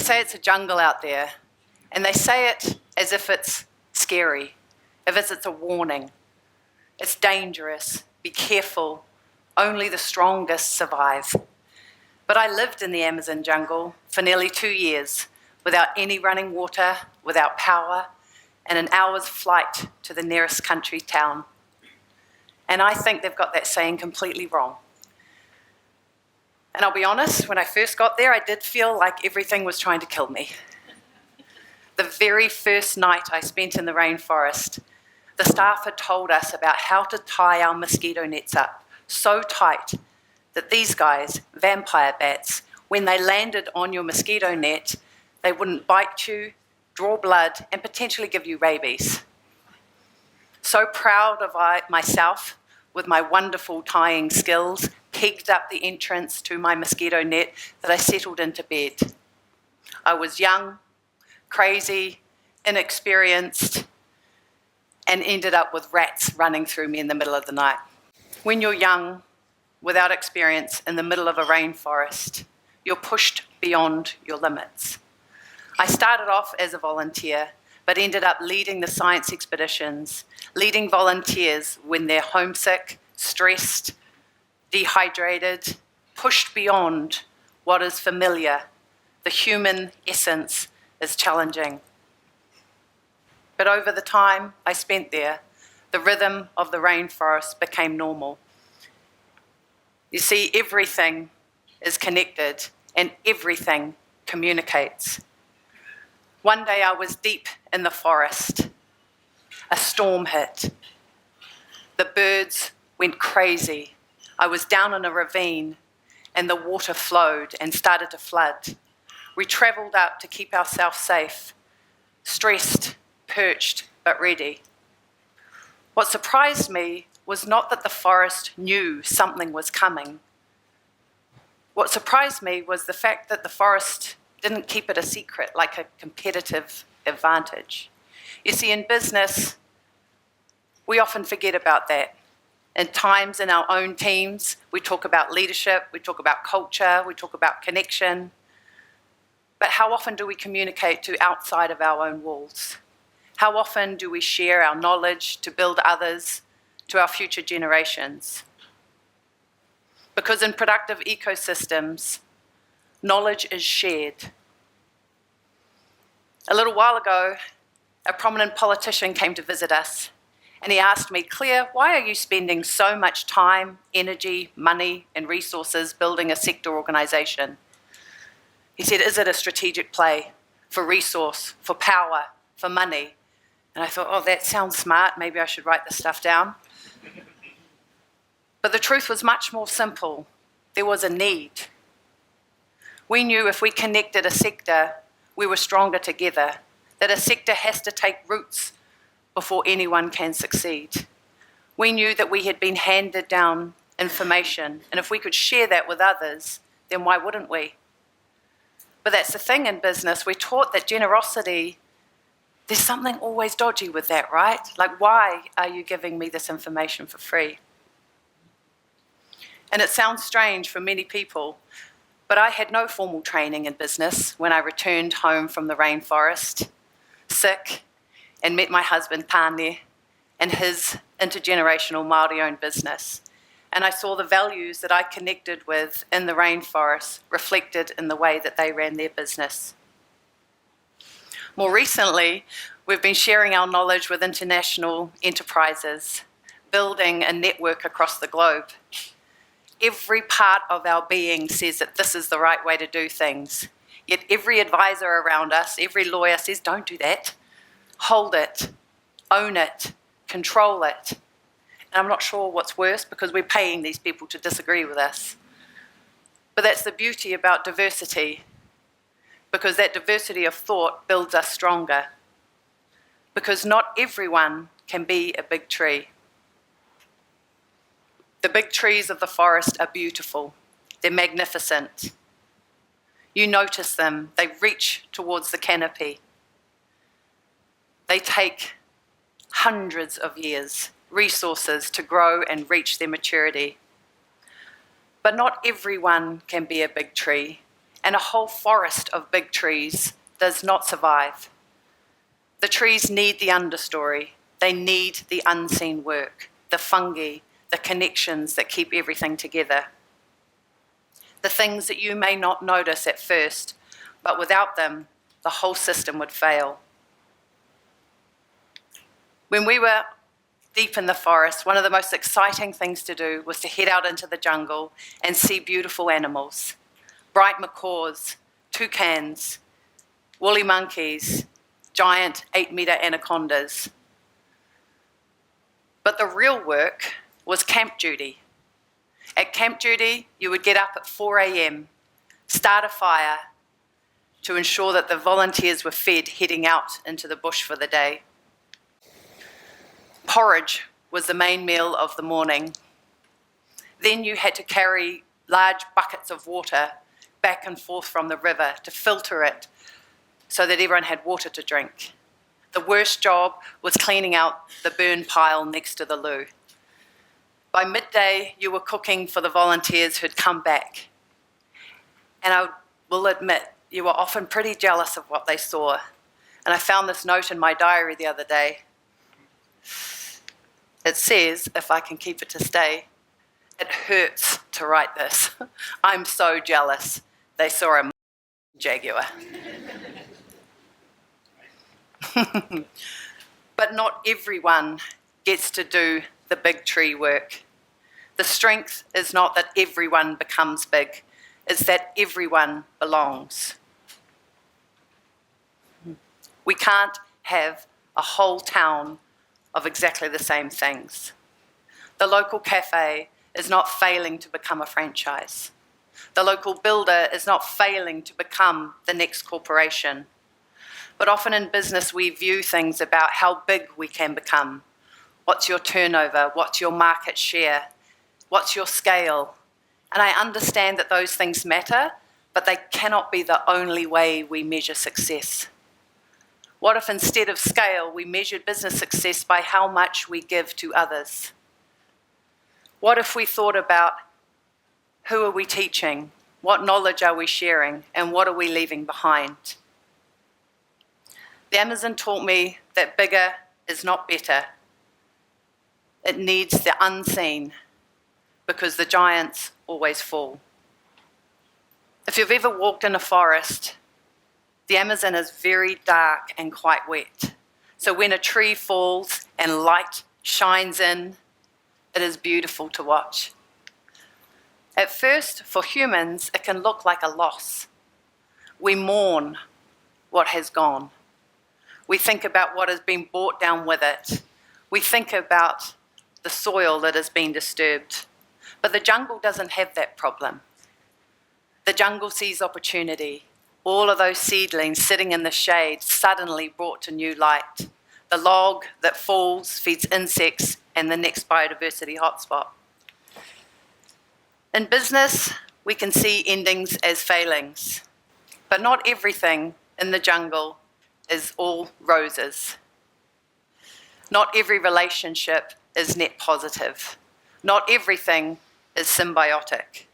say it's a jungle out there, and they say it as if it's scary, as if it's a warning. It's dangerous, be careful, only the strongest survive. But I lived in the Amazon jungle for nearly 2 years, without any running water, without power, and an hour's flight to the nearest country town. And I think they've got that saying completely wrong. And I'll be honest, when I first got there, I did feel like everything was trying to kill me. The very first night I spent in the rainforest, the staff had told us about how to tie our mosquito nets up so tight that these guys, vampire bats, when they landed on your mosquito net, they wouldn't bite you, draw blood, and potentially give you rabies. So proud of myself with my wonderful tying skills, pegged up the entrance to my mosquito net that I settled into bed. I was young, crazy, inexperienced, and ended up with rats running through me in the middle of the night. When you're young, without experience, in the middle of a rainforest, you're pushed beyond your limits. I started off as a volunteer, but ended up leading the science expeditions, leading volunteers when they're homesick, stressed, dehydrated, pushed beyond what is familiar. The human essence is challenging. But over the time I spent there, the rhythm of the rainforest became normal. You see, everything is connected and everything communicates. One day I was deep in the forest. A storm hit. The birds went crazy. I was down in a ravine and the water flowed and started to flood. We travelled up to keep ourselves safe, stressed, perched, but ready. What surprised me was not that the forest knew something was coming. What surprised me was the fact that the forest didn't keep it a secret, like a competitive advantage. You see, in business, we often forget about that. In times in our own teams, we talk about leadership, we talk about culture, we talk about connection. But how often do we communicate to outside of our own walls? How often do we share our knowledge to build others, to our future generations? Because in productive ecosystems, knowledge is shared. A little while ago, a prominent politician came to visit us, and he asked me, "Clare, why are you spending so much time, energy, money, and resources building a sector organisation?" He said, "Is it a strategic play for resource, for power, for money?" And I thought, oh, that sounds smart. Maybe I should write this stuff down. But the truth was much more simple. There was a need. We knew if we connected a sector, we were stronger together, that a sector has to take roots before anyone can succeed. We knew that we had been handed down information, and if we could share that with others, then why wouldn't we? But that's the thing in business. We're taught that generosity, there's something always dodgy with that, right? Like, why are you giving me this information for free? And it sounds strange for many people, but I had no formal training in business when I returned home from the rainforest, sick, and met my husband, Tāne, and his intergenerational Māori-owned business. And I saw the values that I connected with in the rainforest reflected in the way that they ran their business. More recently, we've been sharing our knowledge with international enterprises, building a network across the globe. Every part of our being says that this is the right way to do things. Yet every advisor around us, every lawyer says, don't do that. Hold it, own it, control it. And I'm not sure what's worse because we're paying these people to disagree with us. But that's the beauty about diversity, because that diversity of thought builds us stronger. Because not everyone can be a big tree. The big trees of the forest are beautiful. They're magnificent. You notice them. They reach towards the canopy. They take hundreds of years, resources to grow and reach their maturity. But not everyone can be a big tree, and a whole forest of big trees does not survive. The trees need the understory. They need the unseen work, the fungi, the connections that keep everything together. The things that you may not notice at first, but without them, the whole system would fail. When we were deep in the forest, one of the most exciting things to do was to head out into the jungle and see beautiful animals. Bright macaws, toucans, woolly monkeys, giant 8-metre anacondas. But the real work was camp duty. At camp duty, you would get up at 4 a.m, start a fire to ensure that the volunteers were fed heading out into the bush for the day. Porridge was the main meal of the morning. Then you had to carry large buckets of water back and forth from the river to filter it so that everyone had water to drink. The worst job was cleaning out the burn pile next to the loo. By midday, you were cooking for the volunteers who'd come back. And I will admit, you were often pretty jealous of what they saw. And I found this note in my diary the other day. It says, if I can keep it to stay, it hurts to write this. I'm so jealous. They saw a jaguar. But not everyone gets to do the big tree work. The strength is not that everyone becomes big, it's that everyone belongs. We can't have a whole town of exactly the same things. The local cafe is not failing to become a franchise. The local builder is not failing to become the next corporation. But often in business, we view things about how big we can become. What's your turnover? What's your market share? What's your scale? And I understand that those things matter, but they cannot be the only way we measure success. What if instead of scale, we measured business success by how much we give to others? What if we thought about who are we teaching? What knowledge are we sharing? And what are we leaving behind? The Amazon taught me that bigger is not better. It needs the unseen because the giants always fall. If you've ever walked in a forest, the Amazon is very dark and quite wet. So when a tree falls and light shines in, it is beautiful to watch. At first, for humans, it can look like a loss. We mourn what has gone. We think about what has been brought down with it. We think about the soil that has been disturbed. But the jungle doesn't have that problem. The jungle sees opportunity. All of those seedlings sitting in the shade suddenly brought to new light. The log that falls feeds insects and the next biodiversity hotspot. In business, we can see endings as failings, but not everything in the jungle is all roses. Not every relationship is net positive. Not everything is symbiotic.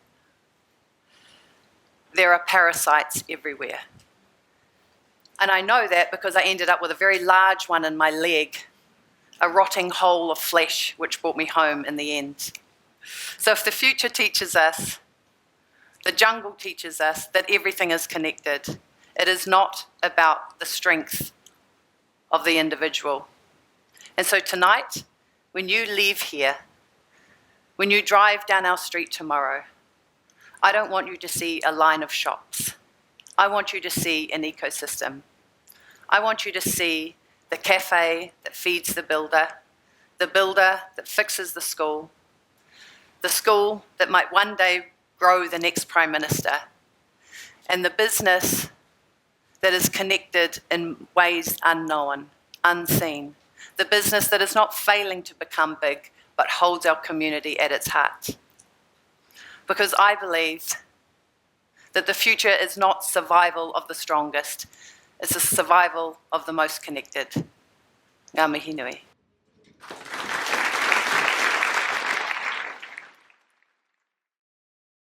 There are parasites everywhere. And I know that because I ended up with a very large one in my leg, a rotting hole of flesh which brought me home in the end. So if the future teaches us, the jungle teaches us that everything is connected, it is not about the strength of the individual. And so tonight, when you leave here, when you drive down our street tomorrow, I don't want you to see a line of shops. I want you to see an ecosystem. I want you to see the cafe that feeds the builder that fixes the school that might one day grow the next Prime Minister, and the business that is connected in ways unknown, unseen. The business that is not failing to become big, but holds our community at its heart. Because I believe that the future is not survival of the strongest, it's the survival of the most connected. Ngā mihi nui.